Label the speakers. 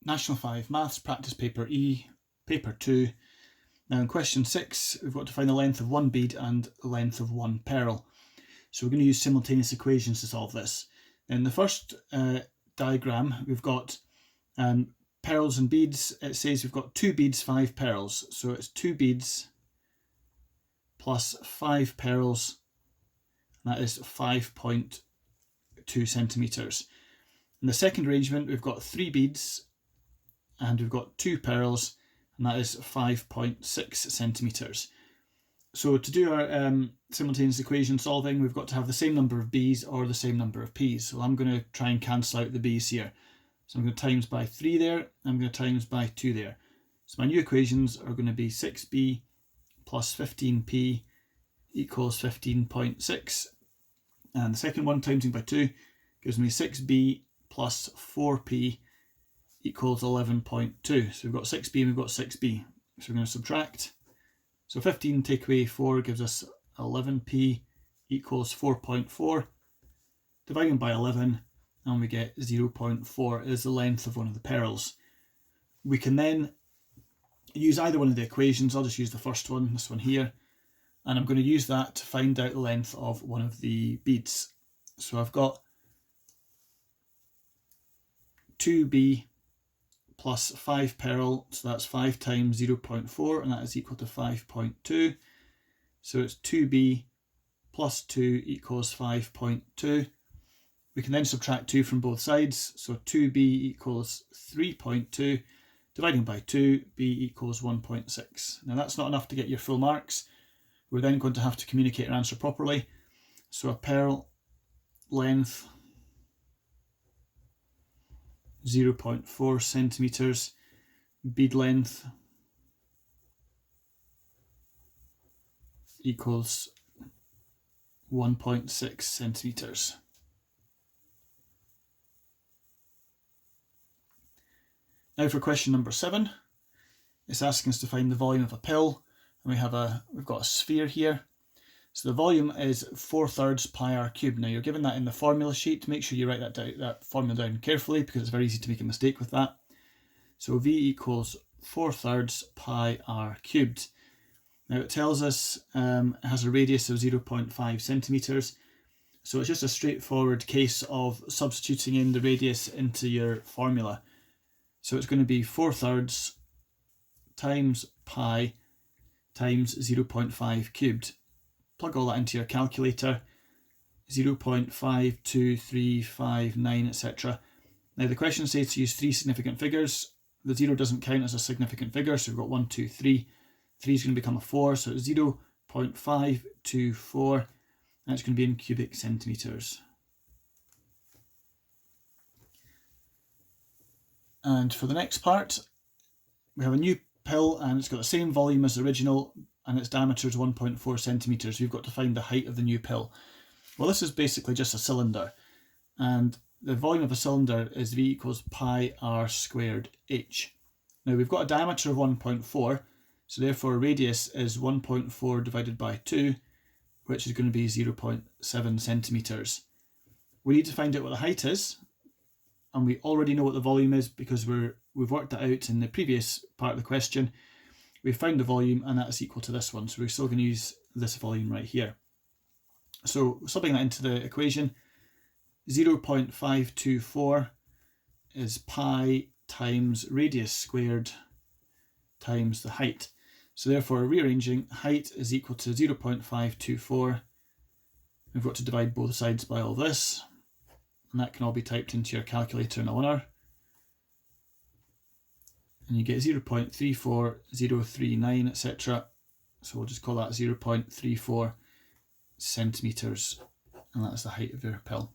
Speaker 1: National 5 Maths Practice Paper E, Paper 2. Now in question 6, we've got to find the length of one bead and the length of one pearl. So we're going to use simultaneous equations to solve this. In the first diagram, we've got pearls and beads. It says we've got 2 beads, 5 pearls. So it's 2 beads plus 5 pearls, and that is 5.2 centimetres. In the second arrangement, we've got 3 beads and we've got 2 pearls, and that is 5.6 centimetres. So to do our simultaneous equation solving, we've got to have the same number of b's or the same number of p's. So I'm going to try and cancel out the b's here. So I'm going to times by 3 there, I'm going to times by 2 there. So my new equations are going to be 6b plus 15p equals 15.6. And the second one, timesing by 2, gives me 6b plus 4p equals 11.2. So we've got 6b and we've got 6b. So we're going to subtract. So 15 take away 4 gives us 11p equals 4.4. Dividing by 11, and we get 0.4 is the length of one of the pearls. We can then use either one of the equations. I'll just use the first one, this one here, and I'm going to use that to find out the length of one of the beads. So I've got 2b plus 5 pearl, so that's 5 times 0.4, and that is equal to 5.2. So it's 2b plus 2 equals 5.2. We can then subtract 2 from both sides, so 2b equals 3.2. Dividing by 2, b equals 1.6. Now that's not enough to get your full marks. We're then going to have to communicate our answer properly. So a pearl length 0.4 centimetres, bead length equals 1.6 centimetres. Now for question number 7, it's asking us to find the volume of a pill, and we've got a sphere here. So the volume is 4/3 pi r cubed. Now you're given that in the formula sheet. Make sure you write that formula down carefully, because it's very easy to make a mistake with that. So V equals 4/3 pi r cubed. Now it tells us it has a radius of 0.5 centimetres. So it's just a straightforward case of substituting in the radius into your formula. So it's going to be 4/3 times pi times 0.5 cubed. Plug all that into your calculator, 0.52359, etc. Now the question says to use 3 significant figures. The 0 doesn't count as a significant figure, so we've got 1, 2, 3. 3 is going to become a 4, so it's 0.524, and it's going to be in cubic centimetres. And for the next part, we have a new pill, and it's got the same volume as the original, and its diameter is 1.4 centimetres. We've got to find the height of the new pill. Well, this is basically just a cylinder, and the volume of a cylinder is V equals pi r squared h. Now we've got a diameter of 1.4, so therefore radius is 1.4 divided by 2, which is going to be 0.7 centimetres. We need to find out what the height is, and we already know what the volume is because we've worked that out in the previous part of the question. We've found the volume, and that is equal to this one, so we're still going to use this volume right here. So subbing that into the equation, 0.524 is pi times radius squared times the height. So therefore, rearranging, height is equal to 0.524. We've got to divide both sides by all this, and that can all be typed into your calculator in a winner. And you get 0.34039, etc. So we'll just call that 0.34 centimetres, and that's the height of your pill.